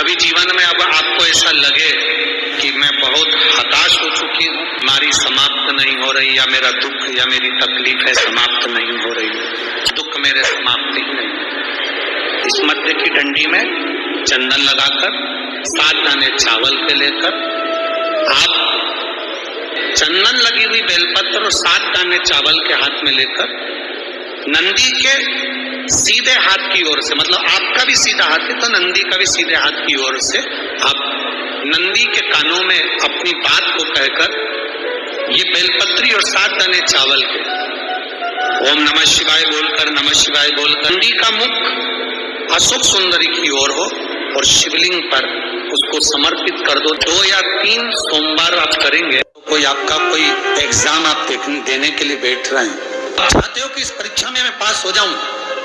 कभी जीवन में अब आपको ऐसा लगे कि मैं बहुत हताश हो चुकी हूँ, हमारी समाप्त नहीं हो रही, या मेरा दुख या मेरी तकलीफ है समाप्त नहीं हो रही, दुख मेरे समाप्त ही नहीं। इस मध्य की डंडी में चंदन लगाकर 7 दाने चावल के लेकर आप चंदन लगी हुई बेलपत्र और 7 दाने चावल के हाथ में लेकर नंदी के सीधे हाथ की ओर से, मतलब आपका भी सीधा हाथ है तो नंदी का भी सीधे हाथ की ओर से, आप नंदी के कानों में अपनी बात को कहकर ये बेलपत्री और 7 दाने चावल के ओम नमः शिवाय बोलकर, नमः शिवाय बोलकर नंदी का मुख अशोक सुंदरी की ओर हो और शिवलिंग पर उसको समर्पित कर दो। 2 या 3 सोमवार आप करेंगे तो कोई आपका कोई एग्जाम आप देने के लिए बैठ रहे हैं, आप चाहते हो कि इस परीक्षा में मैं पास हो जाऊं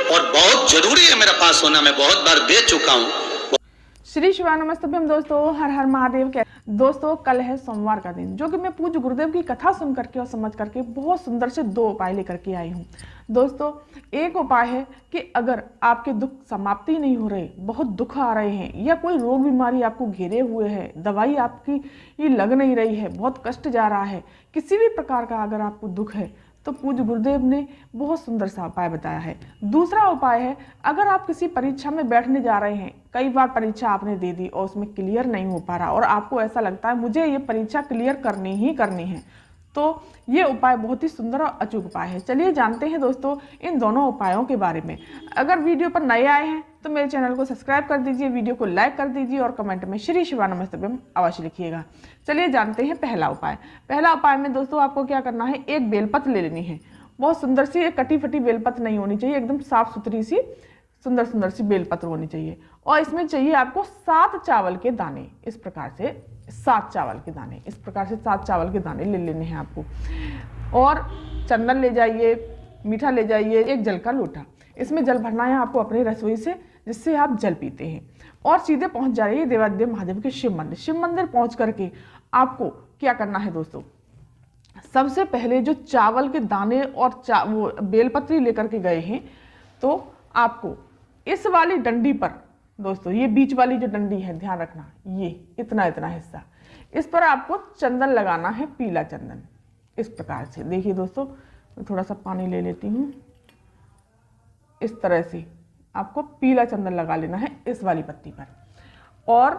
और बहुत जरूरी है मेरा पास होना, मैं बहुत बार दे चुका हूं। श्री शिवाय नमस्तुभ्यम। दोस्तों हर हर महादेव के दोस्तों, कल है सोमवार का दिन, जो कि मैं पूज्य गुरुदेव की कथा सुन करके और समझ करके बहुत सुंदर से 2 उपाय लेकर के आई हूँ। दोस्तों एक उपाय है कि अगर आपके दुख समाप्ति नहीं हो रहे, बहुत दुख आ रहे हैं, या कोई रोग बीमारी आपको घेरे हुए है, दवाई आपकी ये लग नहीं रही है, बहुत कष्ट जा रहा है, किसी भी प्रकार का अगर आपको दुख है तो पूज्य गुरुदेव ने बहुत सुंदर सा उपाय बताया है। दूसरा उपाय है, अगर आप किसी परीक्षा में बैठने जा रहे हैं, कई बार परीक्षा आपने दे दी और उसमें क्लियर नहीं हो पा रहा और आपको ऐसा लगता है मुझे ये परीक्षा क्लियर करनी ही करनी है, तो ये उपाय बहुत ही सुंदर और अचूक उपाय है। चलिए जानते हैं दोस्तों इन दोनों उपायों के बारे में। अगर वीडियो पर नए आए हैं तो मेरे चैनल को सब्सक्राइब कर दीजिए, वीडियो को लाइक कर दीजिए और कमेंट में श्री शिवाय नमस्तुभ्यम अवश्य लिखिएगा। चलिए जानते हैं पहला उपाय। पहला उपाय में दोस्तों आपको क्या करना है, एक बेलपत्र ले लेनी है। बहुत सुंदर सी, एक कटी फटी बेलपत्र नहीं होनी चाहिए, एकदम साफ सुथरी सी सुंदर सुंदर सी बेलपत्र होनी चाहिए। और इसमें चाहिए आपको 7 चावल के दाने, इस प्रकार से 7 चावल के दाने, इस प्रकार से 7 चावल के दाने ले लेने हैं आपको। और चंदन ले जाइए, मीठा ले जाइए, एक जल का लोटा, इसमें जल भरना है आपको अपनी रसोई से जिससे आप जल पीते हैं, और सीधे पहुंच जाइए देवादिदेव महादेव के शिव मंदिर। शिव मंदिर पहुंच करके आपको क्या करना है दोस्तों, सबसे पहले जो चावल के दाने और वो बेलपत्री लेकर के गए हैं, तो आपको इस वाली डंडी पर दोस्तों, ये बीच वाली जो डंडी है, ध्यान रखना, ये इतना इतना हिस्सा, इस पर आपको चंदन लगाना है, पीला चंदन, इस प्रकार से। देखिए दोस्तों, मैं थोड़ा सा पानी ले लेती हूँ। इस तरह से आपको पीला चंदन लगा लेना है इस वाली पत्ती पर, और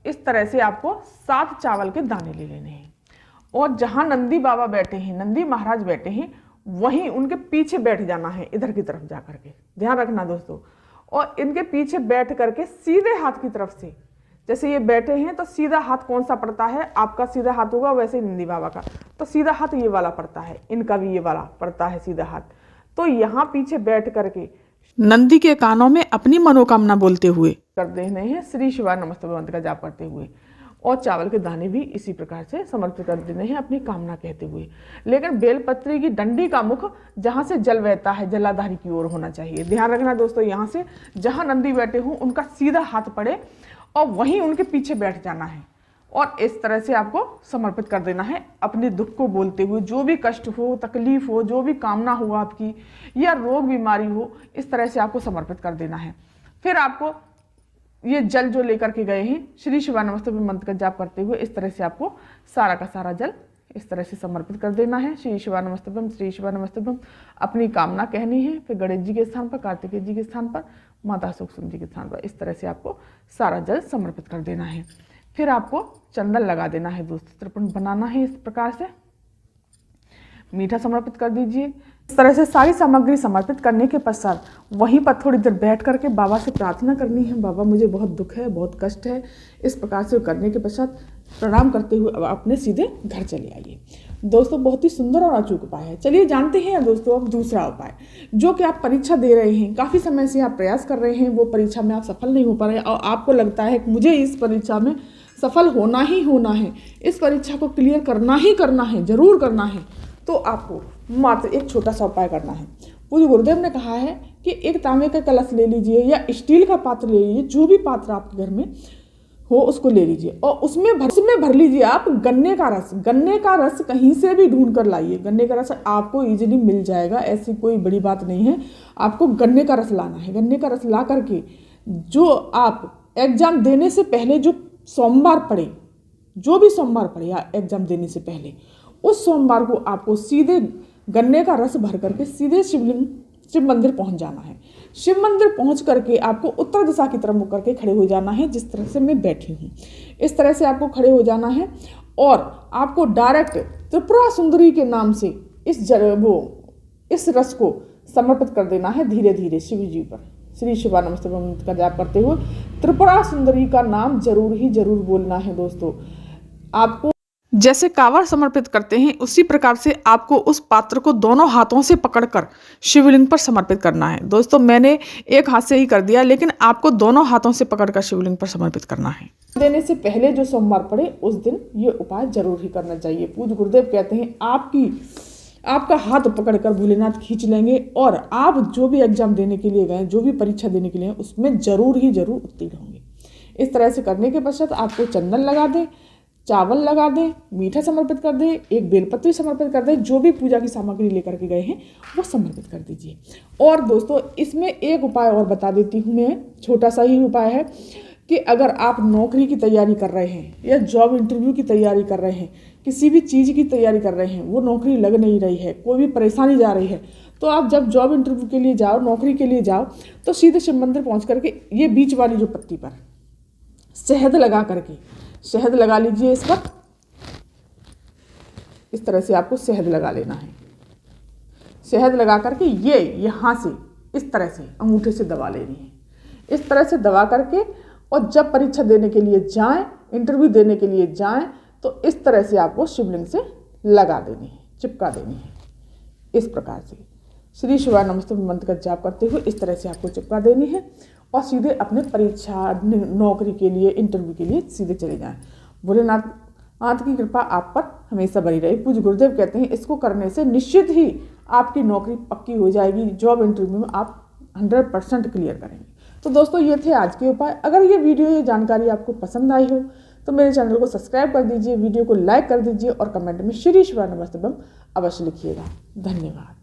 इस तरह से आपको 7 चावल के दाने ले लेने हैं। और जहाँ नंदी बाबा बैठे हैं, नंदी महाराज बैठे हैं, वहीं उनके पीछे बैठ जाना है, इधर की तरफ जा करके, ध्यान रखना दोस्तों। और इनके पीछे बैठ करके सीधे हाथ की तरफ से, जैसे ये बैठे हैं तो सीधा हाथ कौन सा पड़ता है, आपका सीधा हाथ होगा, वैसे ही नंदी बाबा का तो सीधा हाथ ये वाला पड़ता है, इनका भी ये वाला पड़ता है सीधा हाथ। तो यहाँ पीछे बैठ करके नंदी के कानों में अपनी मनोकामना बोलते हुए कर देने हैं श्री शिवाय नमस्तुभ्यम मंत्र का जाप करते हुए, और चावल के दाने भी इसी प्रकार से समर्पित कर देने हैं अपनी कामना कहते हुए। लेकिन बेलपत्री की डंडी का मुख जहाँ से जल बहता है जलाधारी की ओर होना चाहिए। ध्यान रखना दोस्तों, यहाँ से जहाँ नंदी बैठे हों उनका सीधा हाथ पड़े और वहीं उनके पीछे बैठ जाना है, और इस तरह से आपको समर्पित कर देना है अपने दुख को बोलते हुए। जो भी कष्ट हो, तकलीफ हो, जो भी कामना हो आपकी, या रोग बीमारी हो, इस तरह से आपको समर्पित कर देना है। फिर आपको ये जल जो लेकर के गए हैं, श्री शिवाय नमस्तुभ्यम मंत्र का जाप करते हुए, इस तरह से आपको सारा का सारा जल इस तरह से समर्पित कर देना है। श्री शिवाय नमस्तुभ्यम, श्री शिवाय नमस्तुभ्यम, अपनी कामना कहनी है। फिर गणेश जी के स्थान पर, कार्तिकेय जी के स्थान पर, माता सुखसुंद जी के स्थान पर, इस तरह से आपको सारा जल समर्पित कर देना है। फिर आपको चंदन लगा देना है दोस्तों, त्रिपुंड बनाना है इस प्रकार से, मीठा समर्पित कर दीजिए। इस तरह से सारी सामग्री समर्पित करने के पश्चात वहीं पर थोड़ी देर बैठ करके बाबा से प्रार्थना करनी है, बाबा मुझे बहुत दुख है, बहुत कष्ट है। इस प्रकार से करने के पश्चात प्रणाम करते हुए अब अपने सीधे घर चले आइए। दोस्तों बहुत ही सुंदर और अचूक उपाय है। चलिए जानते हैं दोस्तों अब दूसरा उपाय, जो कि आप परीक्षा दे रहे हैं, काफ़ी समय से आप प्रयास कर रहे हैं, वो परीक्षा में आप सफल नहीं हो पा रहे और आपको लगता है कि मुझे इस परीक्षा में सफल होना ही होना है, इस परीक्षा को क्लियर करना ही करना है, जरूर करना है, तो आपको मात्र एक छोटा सा उपाय करना है। पूज्य गुरुदेव ने कहा है कि एक तांबे का कलश ले लीजिए या स्टील का पात्र ले लीजिए, जो भी पात्र आपके घर में हो उसको ले लीजिए और उसमें भर लीजिए आप गन्ने का रस। गन्ने का रस कहीं से भी ढूंढ कर लाइए, गन्ने का रस आपको इजीली मिल जाएगा, ऐसी कोई बड़ी बात नहीं है। आपको गन्ने का रस लाना है। गन्ने का रस ला करके जो आप एग्ज़ाम देने से पहले जो सोमवार पड़े, जो भी सोमवार पड़े या एग्ज़ाम देने से पहले, उस सोमवार को आपको सीधे गन्ने का रस भर करके सीधे शिव मंदिर पहुंच जाना है। शिव मंदिर पहुंच करके आपको उत्तर दिशा की तरफ मुड़ करके खड़े हो जाना है, जिस तरह से मैं बैठी हूँ इस तरह से आपको खड़े हो जाना है। और आपको डायरेक्ट त्रिपुरा सुंदरी के नाम से इस रस को समर्पित कर देना है धीरे धीरे शिव जी पर। श्री शिवानमस्तुभ्यम मंत्र का जाप करते हुए त्रिपुरा सुंदरी का नाम जरूर बोलना है दोस्तों। आपको जैसे कांवड़ समर्पित करते हैं उसी प्रकार से आपको उस पात्र को दोनों हाथों से पकड़कर शिवलिंग पर समर्पित करना है। दोस्तों मैंने एक हाथ से ही कर दिया, लेकिन आपको दोनों हाथों से पकड़कर शिवलिंग पर समर्पित करना है। देने से पहले जो सोमवार पड़े उस दिन ये उपाय जरूर ही करना चाहिए। पूज्य गुरुदेव कहते हैं आपका हाथ पकड़कर भोलेनाथ खींच लेंगे और आप जो भी एग्जाम देने के लिए गए, जो भी परीक्षा देने के लिए, उसमें जरूर उत्तीर्ण होंगे। इस तरह से करने के पश्चात आपको चंदन लगा दें, चावल लगा दें, मीठा समर्पित कर दें, एक बेलपत्री समर्पित कर दें, जो भी पूजा की सामग्री लेकर के गए हैं वो समर्पित कर दीजिए। और दोस्तों इसमें एक उपाय और बता देती हूँ मैं, छोटा सा ही उपाय है कि अगर आप नौकरी की तैयारी कर रहे हैं या जॉब इंटरव्यू की तैयारी कर रहे हैं, किसी भी चीज़ की तैयारी कर रहे हैं, वो नौकरी लग नहीं रही है, कोई भी परेशानी जा रही है, तो आप जब जॉब इंटरव्यू के लिए जाओ, नौकरी के लिए जाओ, तो सीधे शिव मंदिर पहुँच करके ये बीच वाली जो पत्ती पर शहद लगा करके, शहद लगा लीजिए इस पर। इस तरह से आपको शहद लगा लेना है। शहद लगा करके ये यहाँ से इस तरह से अंगूठे से दबा लेनी है। इस तरह से दबा करके और जब परीक्षा देने के लिए जाएं, इंटरव्यू देने के लिए जाएं, तो इस तरह से आपको शिवलिंग से लगा देनी है, चिपका देनी है। इस प्रकार से श्री शिवाय नमस्तुभ्यम मंत्र का जाप करते हुए इस तरह से आपको चिपका देनी है और सीधे अपने परीक्षा, नौकरी के लिए, इंटरव्यू के लिए सीधे चले जाएं। भोलेनाथ की कृपा आप पर हमेशा बनी रही। पूज्य गुरुदेव कहते हैं इसको करने से निश्चित ही आपकी नौकरी पक्की हो जाएगी। जॉब इंटरव्यू में आप 100% क्लियर करेंगे। तो दोस्तों ये थे आज के उपाय। अगर ये वीडियो, ये जानकारी आपको पसंद आई हो तो मेरे चैनल को सब्सक्राइब कर दीजिए, वीडियो को लाइक कर दीजिए और कमेंट में श्री शिवाय नमस्तुभ्यम अवश्य लिखिएगा। धन्यवाद।